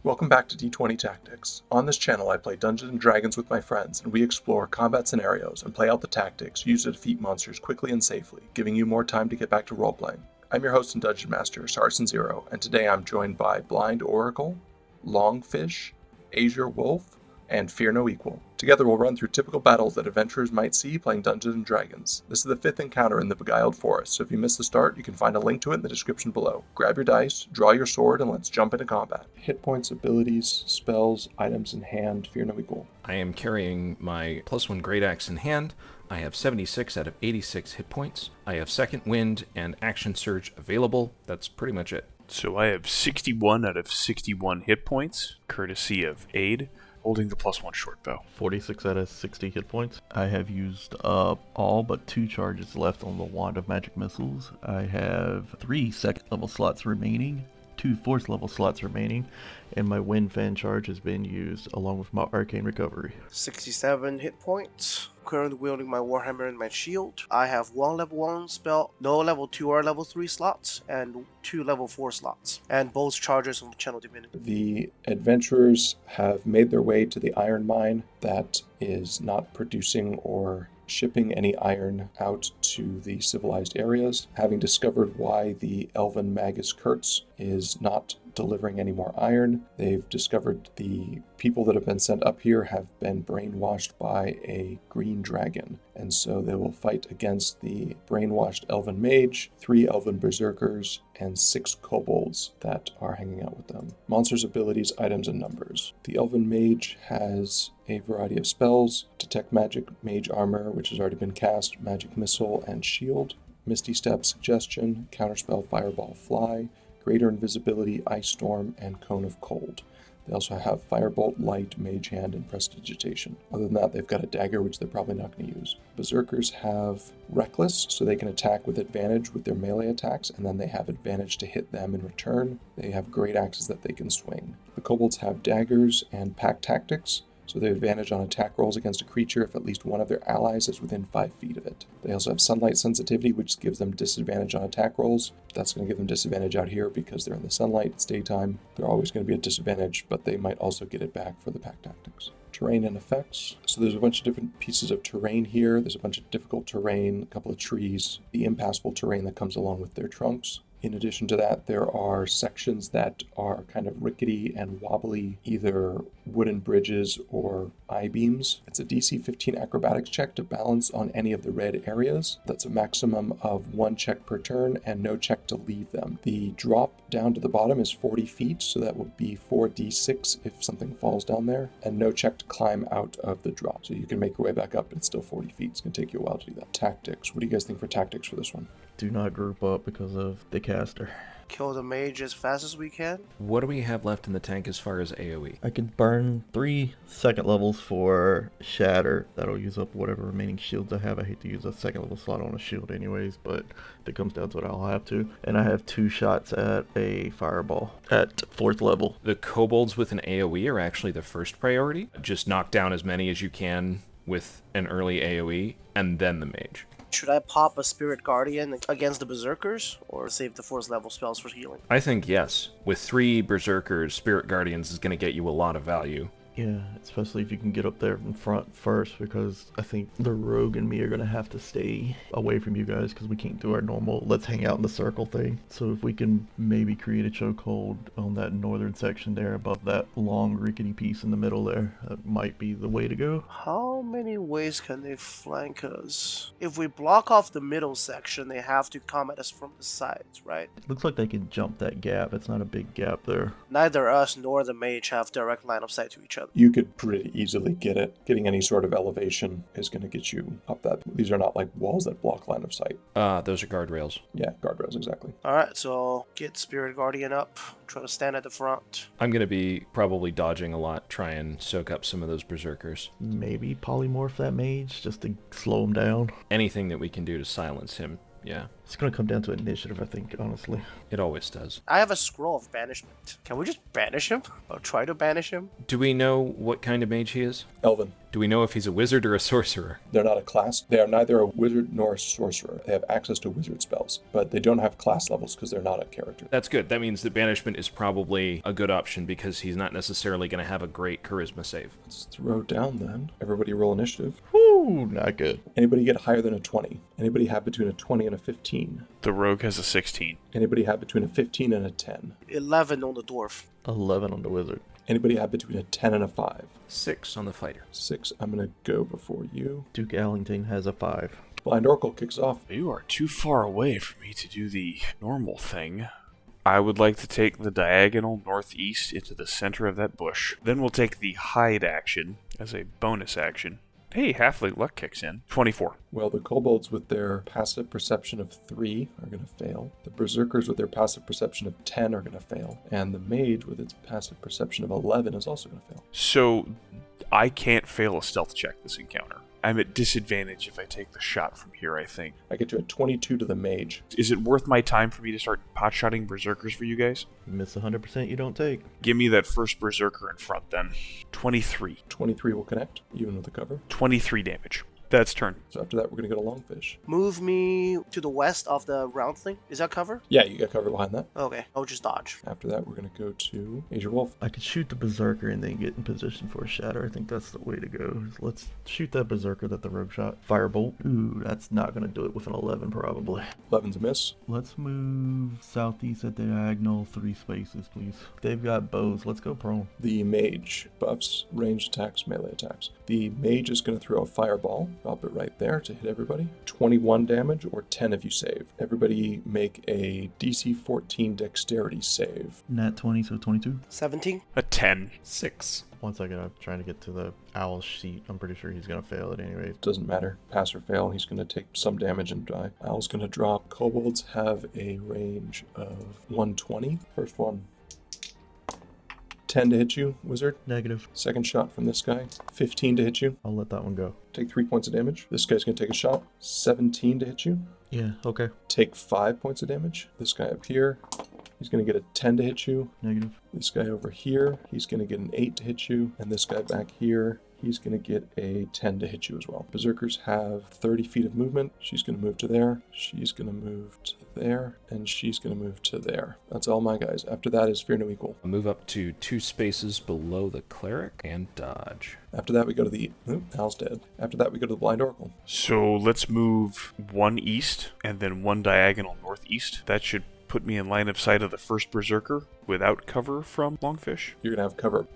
Welcome back to D20 Tactics. On this channel I play Dungeons & Dragons with my friends, and we explore combat scenarios and play out the tactics used to defeat monsters quickly and safely, giving you more time to get back to roleplaying. I'm your host and Dungeon Master, Sarson0, and today I'm joined by BlindOracle, LongFish, AzureWolf, and Fear No Equal. Together we'll run through typical battles that adventurers might see playing Dungeons & Dragons. This is the 5th encounter in the Beguiled Forest, so if you missed the start, you can find a link to it in the description below. Grab your dice, draw your sword, and let's jump into combat. Hit points, abilities, spells, items in hand, Fear No Equal. I am carrying my +1 Great Axe in hand. I have 76 out of 86 hit points. I have Second Wind and Action Surge available. That's pretty much it. So I have 61 out of 61 hit points, courtesy of Aid, holding the +1 short bow. 46 out of 60 hit points. I have used up all but 2 charges left on the Wand of Magic Missiles. I have 3 second level slots remaining, 2 fourth level slots remaining, and my Wind Fan charge has been used along with my Arcane Recovery. 67 hit points. Currently wielding my Warhammer and my shield. I have 1 level 1 spell, no level 2 or level 3 slots, and 2 level 4 slots, and both charges on Channel Divinity. The adventurers have made their way to the iron mine that is not producing or shipping any iron out to the civilized areas. Having discovered why the elven Magus Kurtz is not delivering any more iron, they've discovered the people that have been sent up here have been brainwashed by a green dragon, and so they will fight against the brainwashed elven mage, 3 elven berserkers, and 6 kobolds that are hanging out with them. Monsters' abilities, items, and numbers. The elven mage has a variety of spells: Detect Magic, Mage Armor, which has already been cast, Magic Missile, and Shield, Misty Step, Suggestion, Counterspell, Fireball, Fly, Greater Invisibility, Ice Storm, and Cone of Cold. They also have Firebolt, Light, Mage Hand, and Prestidigitation. Other than that, they've got a dagger, which they're probably not going to use. Berserkers have Reckless, so they can attack with advantage with their melee attacks, and then they have advantage to hit them in return. They have great axes that they can swing. The kobolds have daggers and pack tactics, so they have advantage on attack rolls against a creature if at least one of their allies is within 5 feet of it. They also have sunlight sensitivity, which gives them disadvantage on attack rolls. That's going to give them disadvantage out here because they're in the sunlight, it's daytime. They're always going to be at disadvantage, but they might also get it back for the pack tactics. Terrain and effects. So there's a bunch of different pieces of terrain here. There's a bunch of difficult terrain, a couple of trees, the impassable terrain that comes along with their trunks. In addition to that, there are sections that are kind of rickety and wobbly, either wooden bridges or I-beams. It's a DC 15 acrobatics check to balance on any of the red areas. That's a maximum of 1 check per turn and no check to leave them. The drop down to the bottom is 40 feet, so that would be 4d6 if something falls down there, and no check to climb out of the drop. So you can make your way back up, but it's still 40 feet. It's going to take you a while to do that. Tactics. What do you guys think for tactics for this one? Do not group up because of the caster. Kill the mage as fast as we can. What do we have left in the tank as far as AoE? I can burn 3 second levels for Shatter. That'll use up whatever remaining shields I have. I hate to use a second level slot on a shield anyways, but if it comes down to it, I'll have to. And I have 2 shots at a Fireball at 4th level. The kobolds with an AoE are actually the first priority. Just knock down as many as you can with an early AoE, and then the mage. Should I pop a Spirit Guardian against the Berserkers, or save the 4th level spells for healing? I think yes. With 3 berserkers, Spirit Guardians is going to get you a lot of value. Yeah, especially if you can get up there in front first, because I think the rogue and me are going to have to stay away from you guys because we can't do our normal let's hang out in the circle thing. So if we can maybe create a chokehold on that northern section there above that long rickety piece in the middle there, that might be the way to go. How many ways can they flank us? If we block off the middle section, they have to come at us from the sides, right? Looks like they can jump that gap. It's not a big gap there. Neither us nor the mage have direct line of sight to each other. You could pretty easily get it. Getting any sort of elevation is going to get you up that. These are not like walls that block line of sight. Those are guardrails. Yeah, guardrails, exactly. Alright, so get Spirit Guardian up. Try to stand at the front. I'm going to be probably dodging a lot, try and soak up some of those berserkers. Maybe polymorph that mage just to slow him down. Anything that we can do to silence him, yeah. It's going to come down to initiative, I think, honestly. It always does. I have a scroll of banishment. Can we just banish him? Or try to banish him? Do we know what kind of mage he is? Elven. Do we know if he's a wizard or a sorcerer? They're not a class. They are neither a wizard nor a sorcerer. They have access to wizard spells, but they don't have class levels because they're not a character. That's good. That means that banishment is probably a good option because he's not necessarily going to have a great charisma save. Let's throw down then. Everybody roll initiative. Whoo, not good. Anybody get higher than a 20? Anybody have between a 20 and a 15? The rogue has a 16. Anybody have between a 15 and a 10? 11 on the dwarf. 11 on the wizard. Anybody have between a 10 and a 5? 6 on the fighter. 6. I'm going to go before you. Duke Ellington has a 5. BlindOracle kicks off. You are too far away for me to do the normal thing. I would like to take the diagonal northeast into the center of that bush. Then we'll take the hide action as a bonus action. Hey, halfling luck kicks in. 24. Well, the kobolds with their passive perception of 3 are going to fail. The berserkers with their passive perception of 10 are going to fail. And the mage with its passive perception of 11 is also going to fail. So, I can't fail a stealth check this encounter. I'm at disadvantage if I take the shot from here, I think. I get you a 22 to the mage. Is it worth my time for me to start pot-shotting berserkers for you guys? You miss 100%, you don't take. Give me that first berserker in front then. 23. 23 will connect, even with the cover. 23 damage. That's turn. So after that, we're going to go to LongFish. Move me to the west of the round thing. Is that cover? Yeah, you got cover behind that. Okay, I'll just dodge. After that, we're going to go to AzureWolf. I could shoot the berserker and then get in position for a shatter. I think that's the way to go. Let's shoot that berserker that the rogue shot. Firebolt. Ooh, that's not going to do it with an 11 probably. 11's a miss. Let's move southeast at diagonal 3 spaces, please. They've got bows. Let's go prone. The mage buffs ranged attacks, melee attacks. The mage is going to throw a fireball. Drop it right there to hit everybody. 21 damage or 10 if you save. Everybody make a DC 14 dexterity save. Nat 20, so 22. 17. A 10. 6. 1 second, I'm trying to get to the owl sheet. I'm pretty sure he's going to fail it anyway. Doesn't matter. Pass or fail, he's going to take some damage and die. Owl's going to drop. Kobolds have a range of 120. First one. 10 to hit you, wizard. Negative. Second shot from this guy. 15 to hit you. I'll let that one go. Take 3 points of damage. This guy's going to take a shot. 17 to hit you. Yeah, okay. Take 5 points of damage. This guy up here, he's going to get a 10 to hit you. Negative. This guy over here, he's going to get an 8 to hit you. And this guy back here, he's going to get a 10 to hit you as well. Berserkers have 30 feet of movement. She's going to move to there. She's going to move to there. And she's going to move to there. That's all my guys. After that is Fear No Equal. Move up to 2 spaces below the cleric and dodge. After that, we go to the... Oop, Al's dead. After that, we go to the BlindOracle. So let's move 1 east and then 1 diagonal northeast. That should put me in line of sight of the first berserker without cover from LongFish. You're going to have cover.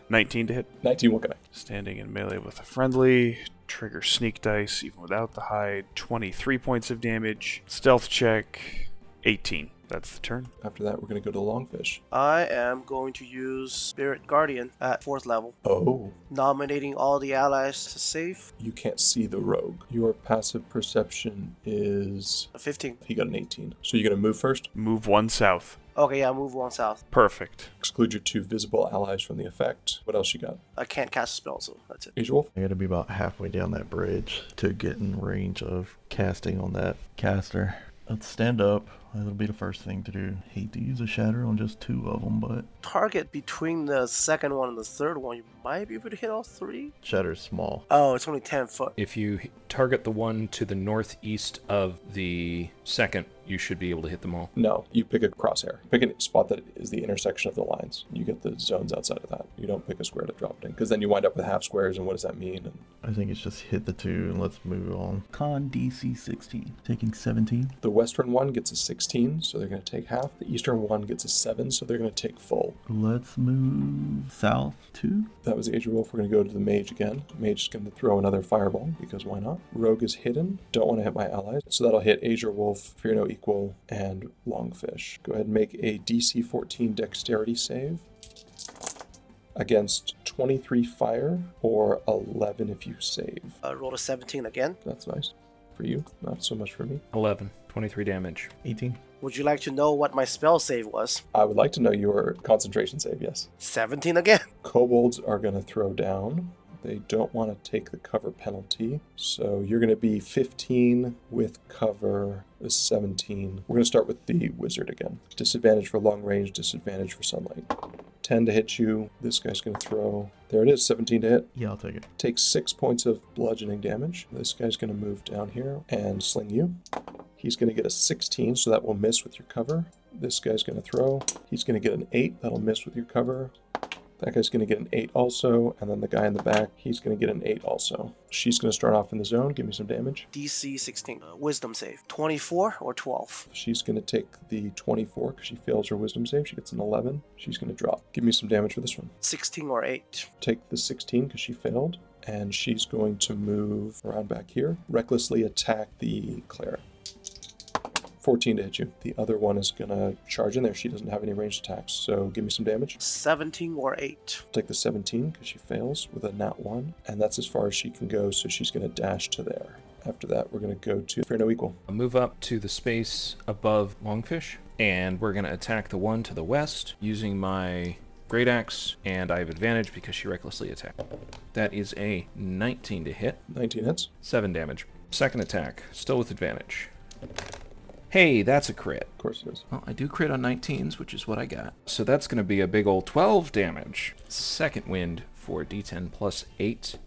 19 to hit. 19 will connect. Standing in melee with a friendly. Trigger sneak dice even without the hide. 23 points of damage. Stealth check. 18. That's the turn. After that, we're going to go to LongFish. I am going to use Spirit Guardian at 4th level. Oh. Nominating all the allies to save. You can't see the rogue. Your passive perception is... 15. He got an 18. So you're going to move first? Move 1 south. Okay, yeah, move 1 south. Perfect. Exclude your 2 visible allies from the effect. What else you got? I can't cast a spell, so that's it. AzureWolf? I gotta be about halfway down that bridge to get in range of casting on that caster. Let's stand up. That'll be the first thing to do. Hate to use a shatter on just 2 of them, but Target between the second one and the third one, you might be able to hit all 3. shatter's small. Oh, it's only 10 foot. If you target the one to the northeast of the second, you should be able to hit them all. No, you pick a crosshair. Pick a spot that is the intersection of the lines. You get the zones outside of that. You don't pick a square to drop it in, because then you wind up with half squares, and what does that mean? And I think it's just hit the 2 and let's move on. Con DC 16. Taking 17. the western one gets a 16, so they're going to take half. The eastern one gets a 7, so they're going to take full. Let's move south 2. That was AzureWolf. We're going to go to the mage again. Mage is going to throw another fireball, because why not? Rogue is hidden. Don't want to hit my allies. So that'll hit AzureWolf, Fear No Equal, and LongFish. Go ahead and make a DC 14 dexterity save against 23 fire or 11 if you save. Roll a 17 again. That's nice. For you, not so much for me. 11. 23 damage. 18. Would you like to know what my spell save was? I would like to know your concentration save, yes. 17 again. Kobolds are going to throw down. They don't want to take the cover penalty. So you're going to be 15 with cover, 17. We're going to start with the wizard again. Disadvantage for long range, disadvantage for sunlight. 10 to hit you. This guy's going to throw... There it is, 17 to hit. Yeah, I'll take it. Takes 6 points of bludgeoning damage. This guy's going to move down here and sling you. He's going to get a 16, so that will miss with your cover. This guy's going to throw. He's going to get an 8. That'll miss with your cover. That guy's going to get an 8 also, and then the guy in the back, he's going to get an 8 also. She's going to start off in the zone. Give me some damage. DC 16. Wisdom save. 24 or 12? She's going to take the 24 because she fails her wisdom save. She gets an 11. She's going to drop. Give me some damage for this one. 16 or 8? Take the 16 because she failed, and she's going to move around back here. Recklessly attack the cleric. 14 to hit you. The other one is going to charge in there. She doesn't have any ranged attacks, so give me some damage. 17 or 8? Take the 17 because she fails with a nat 1, and that's as far as she can go, so she's going to dash to there. After that, we're going to go to Fair No Equal. I'll move up to the space above LongFish, and we're going to attack the one to the west using my Great Axe, and I have advantage because she recklessly attacked. That is a 19 to hit. 19 hits. 7 damage. Second attack, still with advantage. Hey, that's a crit. Of course it is. Well, I do crit on 19s, which is what I got. So that's going to be a big old 12 damage. Second wind for D10 plus 8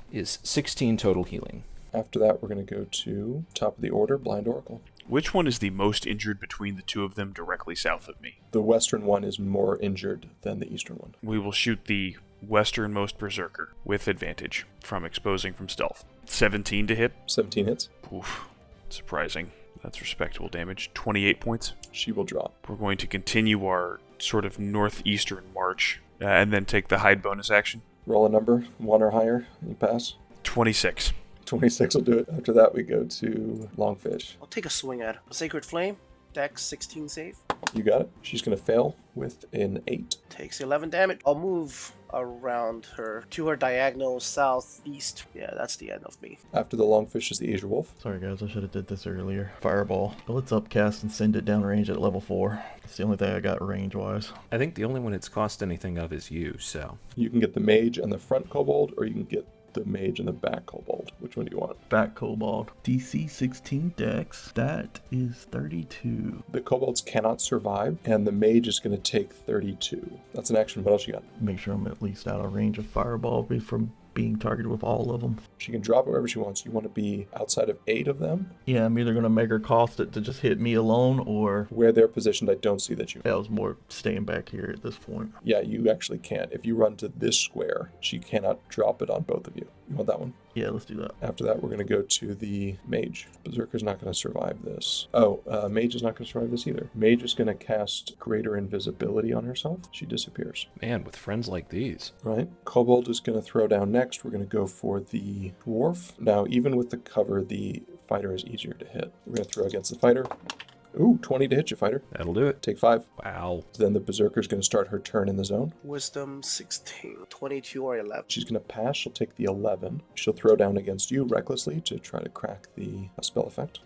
is 16 total healing. After that, we're going to go to top of the order, BlindOracle. Which one is the most injured between the two of them directly south of me? The western one is more injured than the eastern one. We will shoot the westernmost berserker with advantage from exposing from stealth. 17 to hit. 17 hits. Oof, surprising. That's respectable damage. 28 points. She will drop. We're going to continue our sort of northeastern march and then take the hide bonus action. Roll a number, 1 or higher, and you pass. 26. 26 will do it. After that, we go to LongFish. I'll take a swing at a Sacred Flame. Dex 16 save. You got it. She's going to fail with an 8. Takes 11 damage. I'll move around her to her diagonal southeast. Yeah, that's the end of me. After the LongFish is the AzureWolf. Sorry guys, I should have did this earlier. Fireball. But let's upcast and send it down range at level 4. It's the only thing I got range-wise. I think the only one it's cost anything of is you, so... You can get the Mage and the front kobold, or you can get the Mage and the back kobold. Which one do you want? Back kobold. DC 16 dex. That is 32. The kobolds cannot survive, and the Mage is going to take 32. That's an action. What else you got? Make sure I'm at least out of range of fireball from being targeted with all of them. She can drop wherever she wants. You want to be outside of 8 of them? Yeah, I'm either going to make her cost it to just hit me alone, or... Where they're positioned, I don't see that you... That was more staying back here at this point. Yeah, you actually can't. If you run to this square, she cannot drop it on both of you. You want that one? Yeah, let's do that. After that, we're going to go to the Mage. Berserker's not going to survive this. Oh, Mage is not going to survive this either. Mage is going to cast Greater Invisibility on herself. She disappears. Man, with friends like these. Right. Kobold is going to throw down next. We're going to go for the Dwarf. Now, even with the cover, the fighter is easier to hit. We're going to throw against the fighter. Ooh, 20 to hit you, fighter. That'll do it. Take 5. Wow. Then the Berserker's going to start her turn in the zone. Wisdom 16. 22 or 11. She's going to pass. She'll take the 11. She'll throw down against you recklessly to try to crack the spell effect.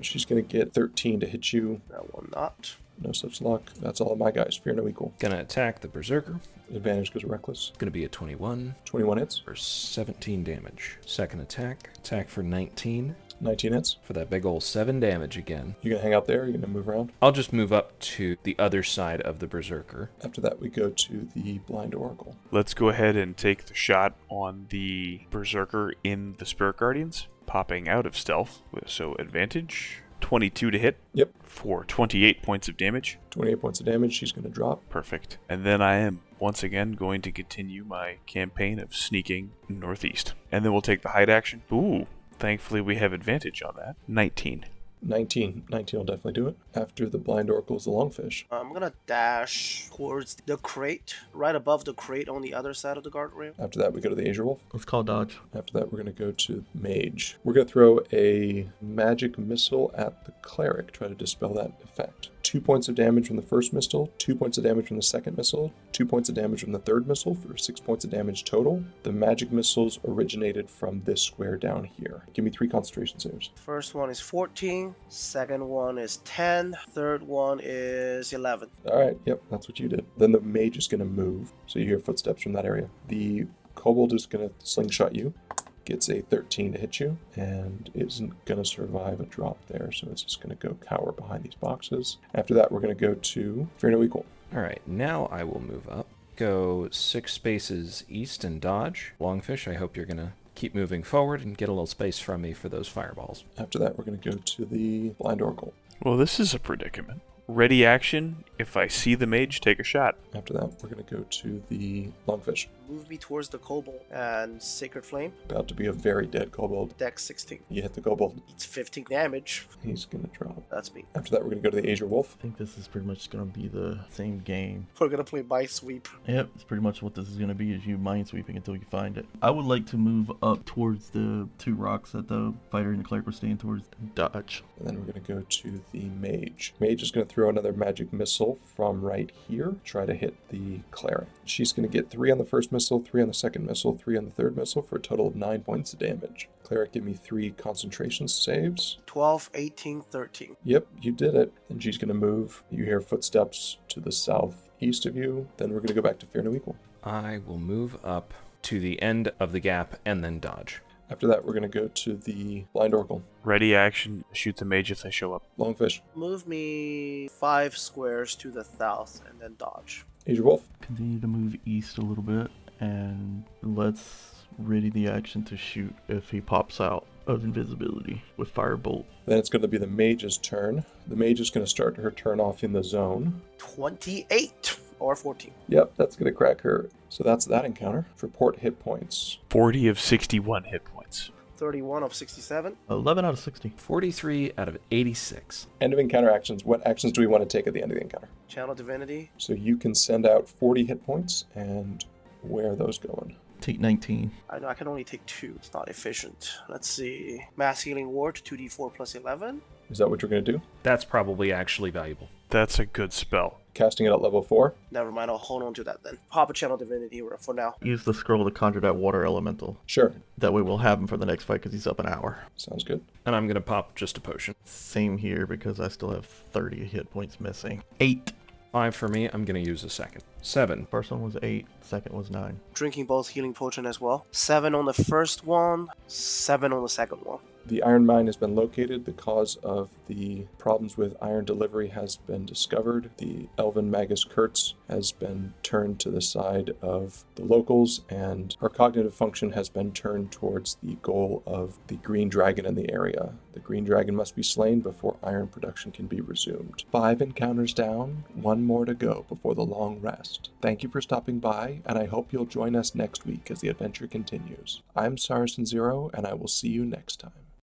She's going to get 13 to hit you. That will not. No such luck. That's all of my guys. Fear no equal. Gonna attack the Berserker. Advantage goes reckless. Gonna be a 21 21 hits. for 17 damage. Second attack. Attack for 19 19 hits. for that big ol' 7 damage again. You going to hang out there? Or you going to move around? I'll just move up to the other side of the Berserker. After that, we go to the BlindOracle. Let's go ahead and take the shot on the berserker in the Spirit Guardians, popping out of stealth, so advantage. 22 to hit. Yep. For 28 points of damage. 28 points of damage. She's going to drop. Perfect. And then I am once again going to continue my campaign of sneaking northeast. And then we'll take the hide action. Ooh, thankfully we have advantage on that. 19. 19 will definitely do it. After the BlindOracle is the LongFish. I'm gonna dash towards the crate, right above the crate on the other side of the guardrail. After that, we go to the AzureWolf. Let's call dodge. After that, we're going to go to Mage. We're going to throw a magic missile at the cleric, try to dispel that effect. 2 points of damage from the first missile, 2 points of damage from the second missile, 2 points of damage from the third missile for 6 points of damage total. The magic missiles originated from this square down here. Give me 3 concentration saves. First one is 14, second one is 10, third one is 11. All right, yep, that's what you did. Then the Mage is going to move, so you hear footsteps from that area. The Kobold is going to slingshot you. Gets a 13 to hit you, and isn't going to survive a drop there, so it's just going to go cower behind these boxes. After that, we're going to go to Fear No Equal. Alright, now I will move up Go 6 spaces east and dodge. Longfish, I hope you're going to keep moving forward and get a little space from me for those fireballs. After that, we're going to go to the BlindOracle. Well, this is a predicament. Ready action. If I see the mage, take a shot. After that, we're going to go to the Longfish. Move me towards the kobold and Sacred Flame. About to be a very dead kobold. Dex 16. You hit the kobold. It's 15 damage. He's going to drop. That's me. After that, we're going to go to the AzureWolf. I think this is pretty much going to be the same game. We're gonna play Mind Sweep. Yep, it's pretty much what this is going to be, is you minesweeping until you find it. I would like to move up towards the 2 rocks that the fighter and the cleric were staying towards. Dodge. And then we're going to go to the Mage. Mage is going to throw another magic missile from right here. Try to hit the cleric. She's going to get 3 on the first missile, 3 on the second missile, 3 on the third missile for a total of 9 points of damage. Cleric, give me 3 concentration saves. 12, 18, 13. Yep, you did it. And she's going to move. You hear footsteps to the southeast of you. Then we're going to go back to Fear No Equal. I will move up to the end of the gap and then dodge. After that, we're going to go to the BlindOracle. Ready action. Shoot the mage if they show up. Longfish. Move me 5 squares to the south and then dodge. AzureWolf. Continue to move east a little bit, and let's ready the action to shoot if he pops out of invisibility with Firebolt. Then it's going to be the Mage's turn. The Mage is going to start her turn off in the zone. 28 or 14. Yep, that's going to crack her. So that's that encounter. Report hit points. 40 of 61 hit points. 31 of 67. 11 out of 60. 43 out of 86. End of encounter actions. What actions do we want to take at the end of the encounter? Channel Divinity. So you can send out 40 hit points, and where are those going? Take 19. I know I can only take 2. It's not efficient. Let's see. Mass Healing Ward, 2d4 plus 11. Is that what you're going to do? That's probably actually valuable. That's a good spell. Casting it at level 4? Never mind, I'll hold on to that then. Pop a Channel Divinity for now. Use the scroll to conjure that water elemental. Sure. That way we'll have him for the next fight because he's up an hour. Sounds good. And I'm going to pop just a potion. Same here because I still have 30 hit points missing. 8. 5 for me. I'm going to use a second. 7. First one was 8. Second was 9. Drinking both healing potion as well. 7 on the first one, 7 on the second one. The iron mine has been located. The cause of the problems with iron delivery has been discovered. The elven magus Kurtz has been turned to the side of the locals, and her cognitive function has been turned towards the goal of the green dragon in the area. The green dragon must be slain before iron production can be resumed. 5 encounters down, 1 more to go before the long rest. Thank you for stopping by, and I hope you'll join us next week as the adventure continues. I'm Saracen Zero, and I will see you next time.